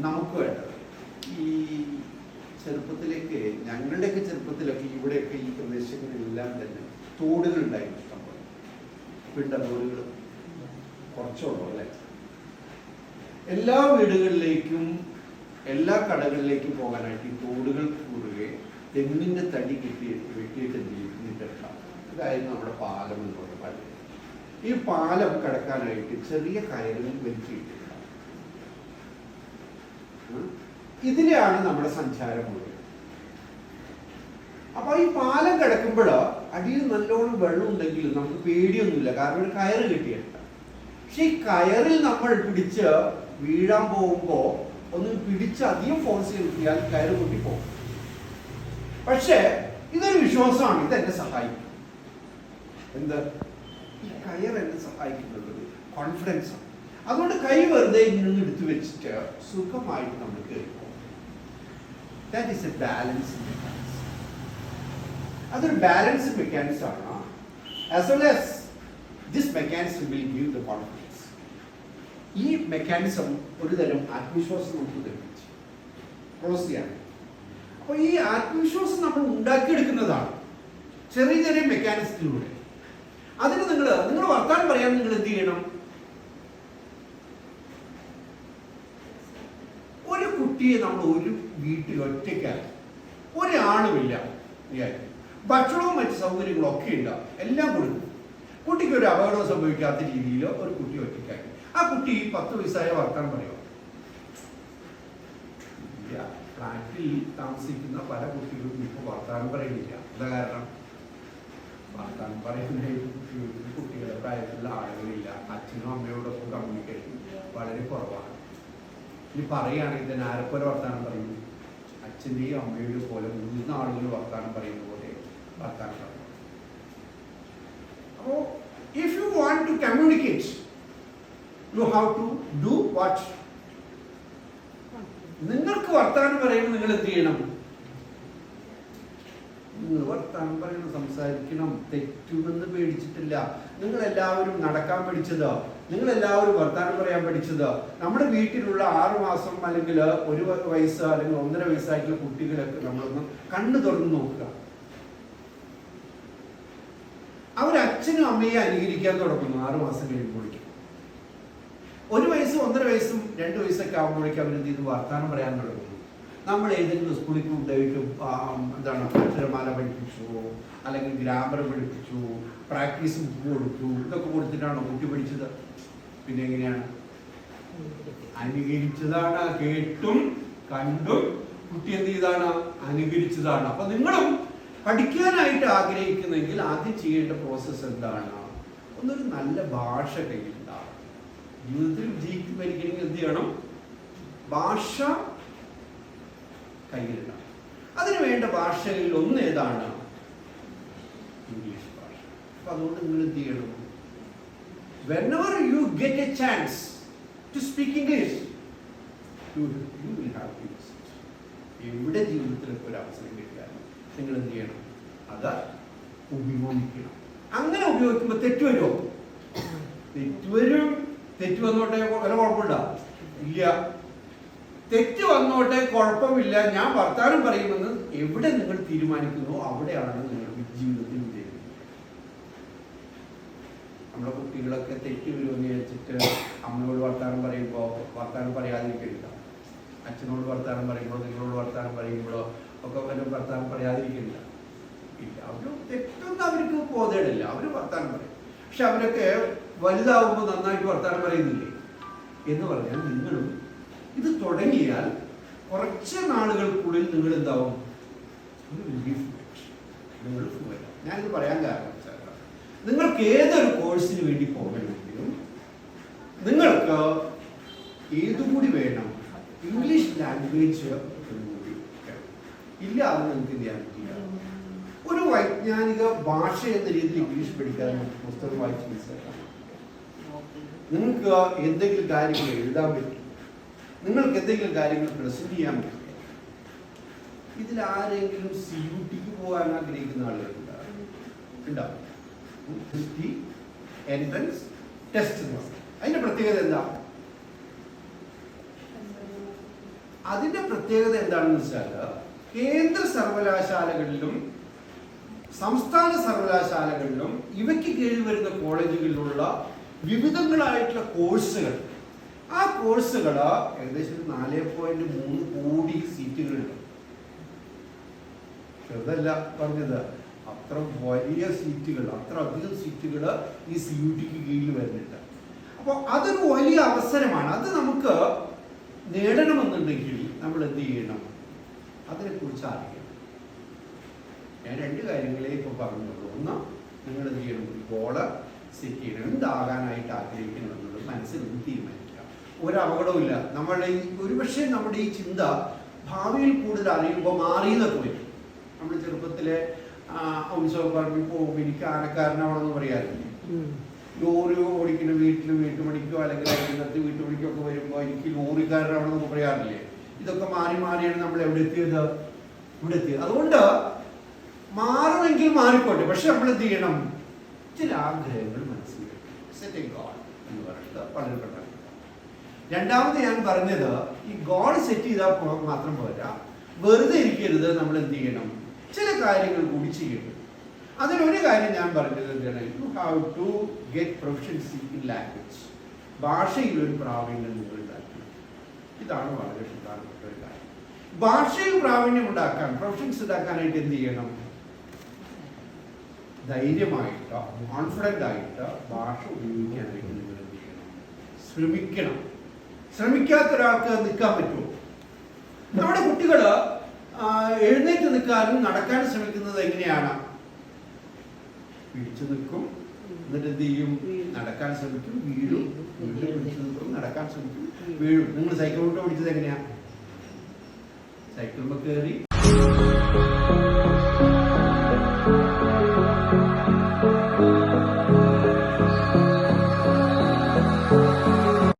നമുക്ക് വേണ്ടത് ഈ ചെറുപ്പത്തിലേക്ക്, ഞങ്ങളുടെയൊക്കെ ചെറുപ്പത്തിലൊക്കെ ഇവിടെയൊക്കെ ഈ പ്രദേശങ്ങളിലെല്ലാം തന്നെ തോടുകൾ ഉണ്ടായിരുന്നു. ഇഷ്ടംപോലെ പിണ്ട തോടുകൾ കുറച്ചുള്ളൂ അല്ലേ? എല്ലാ വീടുകളിലേക്കും എല്ലാ കടകളിലേക്കും പോകാനായിട്ട് ഈ തോടുകൾ കുറുകെ തെങ്ങിന്റെ തടി വെട്ടിയിട്ട് നീട്ടിട്ടാണ്. ഇതായിരുന്നു നമ്മുടെ പാലം എന്ന് പറയുന്ന പള്ളി. ഈ പാലം കടക്കാനായിട്ട് ചെറിയ കയറുകൾ വലിച്ചിട്ടില്ല. ഇതിലെയാണ് നമ്മുടെ സഞ്ചാരം മുഴുവൻ. അപ്പൊ ഈ പാലം കിടക്കുമ്പോഴോ അടിയിൽ നല്ലോണം വെള്ളം ഉണ്ടെങ്കിൽ നമുക്ക് പേടിയൊന്നുമില്ല, കാരണം ഒരു കയറ് കെട്ടിയിട്ട. പക്ഷെ ഈ കയറിൽ നമ്മൾ പിടിച്ച് വീഴാൻ പോകുമ്പോ ഒന്ന് പിടിച്ച് അധികം ഫോഴ്സ് ചെയ്തിയാൽ കയറ് പൊട്ടിപ്പോകും. പക്ഷെ ഇതൊരു വിശ്വാസമാണ്, ഇതെന്നെ സഹായിക്കും. എന്ത്? ഈ കയർ എന്നെ സഹായിക്കുന്നുള്ളത് കോൺഫിഡൻസ് ആണ്. അതുകൊണ്ട് കൈ വെറുതെ ഇങ്ങനെ എടുത്തു വെച്ചിട്ട് സുഖമായിട്ട് നമ്മൾ കയറിപ്പോകും. That is a balance mechanism. അതൊരു ബാലൻസ് മെക്കാനിസം ആണ്. As well as this mechanism will give the confidence. ഈ മെക്കാനിസം ഒരു തരം ആത്മവിശ്വാസം നമുക്ക് ലഭിച്ചു ക്രോസ് ചെയ്യാൻ. അപ്പോൾ ഈ ആത്മവിശ്വാസം നമ്മൾ ഉണ്ടാക്കിയെടുക്കുന്നതാണ് ചെറിയ ചെറിയ മെക്കാനിസത്തിലൂടെ. അതിന് നിങ്ങൾ വർത്താനം പറയാൻ നിങ്ങൾ എന്ത് ചെയ്യണം? ഒരു കുട്ടിയെ നമ്മൾ ഒരു വീട്ടിൽ ഒറ്റയ്ക്കാക്കി, ഒരാളുമില്ല, ഭക്ഷണവും മറ്റ് സൗകര്യങ്ങളും ഒക്കെ ഉണ്ടാവും, എല്ലാം കൊടുക്കും. കുട്ടിക്ക് ഒരു അപകടവും സംഭവിക്കാത്ത രീതിയിൽ ഒരു കുട്ടി ഒറ്റയ്ക്കാക്കി. ആ കുട്ടി 10 വയസ്സായ വർത്താനം പറയുമോ? ഇല്ല. ഫ്ലാറ്റിൽ താമസിക്കുന്ന പല കുട്ടികളും ഇപ്പോൾ വർത്താനം പറയുന്നില്ല. എന്താ കാരണം? വർത്താനം പറയുന്ന കുട്ടികളുടെ പ്രായത്തിലുള്ള ആളുകളില്ല. അച്ഛനും അമ്മയോടൊപ്പം കമ്മ്യൂണിക്കേഷൻ വളരെ കുറവാണ്. ഇനി പറയുകയാണെങ്കിൽ തന്നെ ആരെപ്പോലെ വർത്താനം പറയും? അച്ഛൻ്റെയും അമ്മയുടെയും പോലെ 3 ആളുകൾ വർത്താനം പറയുന്ന പോലെ വർത്താനം പറയും. അപ്പോൾ if you want to communicate, you have to do what? നിങ്ങൾക്ക് വർത്താനം പറയുമ്പോൾ നിങ്ങൾ എന്ത് ചെയ്യണം? നിങ്ങൾ വർത്താനം പറയണം, സംസാരിക്കണം. തെറ്റുമെന്ന് പേടിച്ചിട്ടില്ല. നിങ്ങൾ എല്ലാവരും നടക്കാൻ പഠിച്ചത്, നിങ്ങൾ എല്ലാവരും വർത്താനം പറയാൻ പഠിച്ചത്, നമ്മുടെ വീട്ടിലുള്ള 6 മാസം അല്ലെങ്കിൽ 1 വയസ്സ് അല്ലെങ്കിൽ 1.5 വയസ്സായിട്ടുള്ള കുട്ടികളൊക്കെ നമ്മളൊന്ന് കണ്ണു തുറന്ന് നോക്കുക. അവരച്ഛനും അമ്മയെ അനുകരിക്കാൻ തുടങ്ങുന്നു 6 മാസം കഴിയുമ്പോഴേക്കും. 1 വയസ്സും 1.5 വയസ്സും 2 വയസ്സൊക്കെ ആകുമ്പോഴേക്കും അവരെന്ത് ചെയ്ത് വർത്താനം പറയാൻ തുടങ്ങുന്നു. നമ്മൾ ഏതെങ്കിലും സ്കൂളിൽ കൊണ്ടുപോയിട്ട് അക്ഷരമാല പഠിപ്പിച്ചു, അല്ലെങ്കിൽ ഗ്രാമർ പഠിപ്പിച്ചു, പ്രാക്ടീസ് ബുക്ക് കൊടുത്തു, ഇതൊക്കെ കൊടുത്തിട്ടാണോ കുട്ടി പഠിച്ചത്? പിന്നെ എങ്ങനെയാണ്? അനുകരിച്ചതാണ്. കേട്ടും കണ്ടും കുട്ടി എന്ത് ചെയ്താണ്? അനുകരിച്ചതാണ്. അപ്പൊ നിങ്ങളും പഠിക്കാനായിട്ട് ആഗ്രഹിക്കുന്നെങ്കിൽ ആദ്യം ചെയ്യേണ്ട പ്രോസസ്സ് എന്താണ്? ഒന്നൊരു നല്ല ഭാഷ കയ്യിലുണ്ടാവണം. ജീവിതത്തിൽ വിജയിക്കും ഭരിക്കണമെങ്കിൽ എന്ത് ചെയ്യണം? ഭാഷ കയ്യിലുണ്ടാവും. അതിനു വേണ്ട ഭാഷകളിൽ ഒന്ന് ഏതാണ്? ഇംഗ്ലീഷ് ഭാഷ. അപ്പൊ അതുകൊണ്ട് നിങ്ങൾ എന്ത് ചെയ്യണം? whenever you get a chance to speak English, you will have to use it. എവിടെ ജീവിതത്തിലൊക്കെ ഒരു അവസരം കിട്ടിയാലും നിങ്ങൾ എന്ത് ചെയ്യണം? അത് ഉപയോഗിക്കണം. അങ്ങനെ ഉപയോഗിക്കുമ്പോൾ തെറ്റ് വരുമോ? തെറ്റ് വരും. തെറ്റ് വന്നോട്ടെ, വല്ല കുഴപ്പമില്ല? ഇല്ല. തെറ്റ് വന്നോട്ടെ, കുഴപ്പമില്ല, ഞാൻ വർത്താനം പറയുമെന്ന് എവിടെ നിങ്ങൾ തീരുമാനിക്കുന്നു അവിടെയാണ് നിങ്ങളുടെ ജീവിതത്തിൽ വിജയിക്കുന്നത്. നമ്മുടെ കുട്ടികളൊക്കെ തെറ്റ് വരുമെന്ന് വിചാരിച്ചിട്ട് അമ്മയോട് വർത്താനം പറയുമ്പോൾ വർത്താനം പറയാതിരിക്കില്ല. അച്ഛനോട് വർത്താനം പറയുമ്പോഴോ നിങ്ങളോട് വർത്താനം പറയുമ്പോഴോ ഒക്കെ വല്ല വർത്താനം പറയാതിരിക്കില്ല. ഇല്ല, അവർ തെറ്റൊന്നും അവർക്ക് ബോധമില്ല, അവർ വർത്താനം പറയും. പക്ഷെ അവരൊക്കെ വലുതാവുമ്പോൾ നന്നായിട്ട് വർത്താനം പറയുന്നില്ലേ എന്ന് പറഞ്ഞാൽ നിങ്ങളും ഇത് തുടങ്ങിയാൽ കുറച്ച് നാളുകൾക്കുള്ളിൽ നിങ്ങൾ എന്താവും? നിങ്ങൾ വരാം. ഞാനിത് പറയാൻ കാരണം നിങ്ങൾക്ക് ഏതൊരു കോഴ്സിന് വേണ്ടി പോകണമെങ്കിലും നിങ്ങൾക്ക് ഏതുകൂടി വേണം? ഇംഗ്ലീഷ് ലാംഗ്വേജ് കൂടി ഇല്ല. അത് നിങ്ങൾക്ക് ചെയ്യാൻ പറ്റില്ല. ഒരു വൈജ്ഞാനിക ഭാഷ എന്ന രീതിയിൽ ഇംഗ്ലീഷ് പഠിക്കാൻ പുസ്തകം വായിച്ച് മനസ്സിലാക്കാം. നിങ്ങൾക്ക് എന്തെങ്കിലും കാര്യങ്ങൾ എഴുതാൻ പറ്റും, നിങ്ങൾക്ക് എന്തെങ്കിലും കാര്യങ്ങൾ പ്രസന്റ് ചെയ്യാൻ പറ്റും. ഇതിൽ ആരെങ്കിലും CUT പോകാൻ ആഗ്രഹിക്കുന്ന ആളുകളുണ്ടോ? എൻട്രൻസ് ടെസ്റ്റ് എന്ന് പറയും. അതിന്റെ പ്രത്യേകത എന്താ? അതിന്റെ പ്രത്യേകത എന്താണെന്ന് വെച്ചാൽ കേന്ദ്ര സർവകലാശാലകളിലും സംസ്ഥാന സർവകലാശാലകളിലും ഇവയ്ക്ക് കീഴിൽ വരുന്ന കോളേജുകളിലുള്ള വിവിധങ്ങളായിട്ടുള്ള കോഴ്സുകൾ, ആ കോഴ്സുകൾ ഏകദേശം 4.3 കോടി സീറ്റുകളുണ്ട്. ചെറുതല്ല പറഞ്ഞത്, അത്ര വലിയ സീറ്റുകൾ, അത്ര അധികം സീറ്റുകൾ ഈ CUTക്ക് കീഴിൽ വരുന്നുണ്ട്. അപ്പോൾ അതൊരു വലിയ അവസരമാണ്. അത് നമുക്ക് നേടണമെന്നുണ്ടെങ്കിൽ നമ്മൾ എന്ത് ചെയ്യണം? അതിനെക്കുറിച്ച് അറിയണം. ഞാൻ 2 കാര്യങ്ങളെ ഇപ്പോൾ പറഞ്ഞുള്ളൂ. ഒന്ന്, നിങ്ങൾ എന്ത് ചെയ്യണം? ഒരു ഗോള് സെറ്റ് ചെയ്യണം. എന്താകാനായിട്ട് ആഗ്രഹിക്കണം എന്നുള്ളത് മനസ്സിൽ നിന്ന് തീരുമാനിക്കുക. ഒരു അപകടവുമില്ല. നമ്മളുടെ ഒരുപക്ഷെ നമ്മുടെ ഈ ചിന്ത ഭാവിയിൽ കൂടുതൽ അറിയുമ്പോൾ മാറിയെന്നൊക്കെ വരും. നമ്മൾ ചെറുപ്പത്തിലെ ഉത്സവപ്പറമ്പിൽ പോകുമ്പോൾ എനിക്ക് ആനക്കാരനാവണമെന്ന് പറയാറില്ലേ? ലോറി ഓടിക്കുന്ന വീട്ടുപണിക്കോ അല്ലെങ്കിൽ ഇന്നത്തെ വീട്ടുപണിക്കോ ഒക്കെ വരുമ്പോൾ എനിക്ക് ലോറിക്കാരനാവണമെന്ന് പറയാറില്ലേ? ഇതൊക്കെ മാറി മാറിയാണ് നമ്മൾ എവിടെ എത്തിയത്? ഇവിടെ എത്തിയത്. അതുകൊണ്ട് മാറുമെങ്കിൽ മാറിക്കോട്ടെ, പക്ഷെ നമ്മൾ എന്ത് ചെയ്യണം? ചില ആഗ്രഹങ്ങൾ മനസ്സിൽ സെറ്റ് ഗോൾ എന്ന് പറയുന്നത് വളരെ പ്രധാനമാണ്. രണ്ടാമത് ഞാൻ പറഞ്ഞത്, ഈ ഗോൾ സെറ്റ് ചെയ്താൽ മാത്രം പോരാ, വെറുതെ ഇരിക്കരുത്. നമ്മൾ എന്ത് ചെയ്യണം? ചില കാര്യങ്ങൾ കൂടി ചെയ്യണം. അതിലൊരു കാര്യം ഞാൻ പറഞ്ഞത് എന്താണ്? You have to get proficiency in language. ഭാഷയിൽ ഒരു പ്രാവീണ്യം നിങ്ങൾ ഉണ്ടാക്കണം. ഇതാണ് വളരെ പ്രധാനപ്പെട്ട ഒരു കാര്യം. ഭാഷയിൽ പ്രാവീണ്യം ഉണ്ടാക്കാൻ, പ്രൊഫഷൻസ് ഉണ്ടാക്കാനായിട്ട് എന്ത് ചെയ്യണം? ധൈര്യമായിട്ട്, കോൺഫിഡൻ്റ് ആയിട്ട് ഭാഷ ഉപയോഗിക്കാനായിട്ട് നിങ്ങൾ എന്ത് ചെയ്യണം? ശ്രമിക്കണം. ശ്രമിക്കാത്ത ഒരാൾക്ക് നിൽക്കാൻ പറ്റുമോ? നമ്മുടെ കുട്ടികൾ എഴുന്നേറ്റ് നിൽക്കാനും നടക്കാനും ശ്രമിക്കുന്നത് എങ്ങനെയാണ്? പിടിച്ചു നിൽക്കും, എന്നിട്ട് എന്ത് ചെയ്യും? നടക്കാൻ ശ്രമിക്കും, വീഴും. വീണ്ടും പിടിച്ചു നിൽക്കും, നടക്കാൻ ശ്രമിക്കും, വീഴും. നിങ്ങൾ സൈക്കിൾ കൊണ്ട് ഓടിച്ചത് എങ്ങനെയാ? സൈക്കിളിൽ കയറി